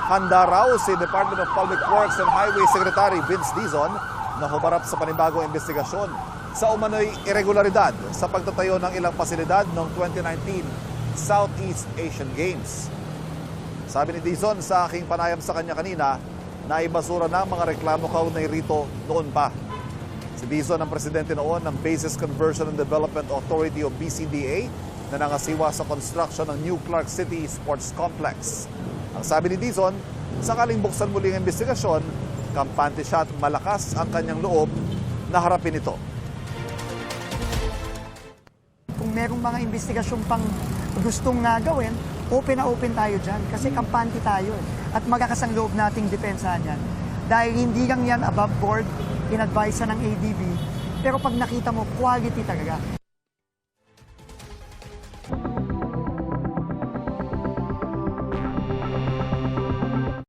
Handa raw si Department of Public Works and Highway Secretary Vince Dizon na humarap sa panibagong investigasyon sa umano'y irregularidad sa pagtatayo ng ilang pasilidad noong 2019 Southeast Asian Games. Sabi ni Dizon sa aking panayam sa kanya kanina, na ibasura na ang mga reklamo kaugnay rito noon pa. Si Dizon ang presidente noon ng Bases Conversion and Development Authority o BCDA na nangasiwa sa construction ng New Clark City Sports Complex. Ang sabi ni Dizon, sakaling buksan muli ang investigasyon, kampante siya at malakas ang kanyang loob na harapin ito. Kung merong mga investigasyon pang gustong gawin, open na open tayo dyan kasi kampante tayo at magakas ang loob nating depensahan yan. Dahil hindi lang yan above board, in-advise ng ADB, pero pag nakita mo, quality talaga.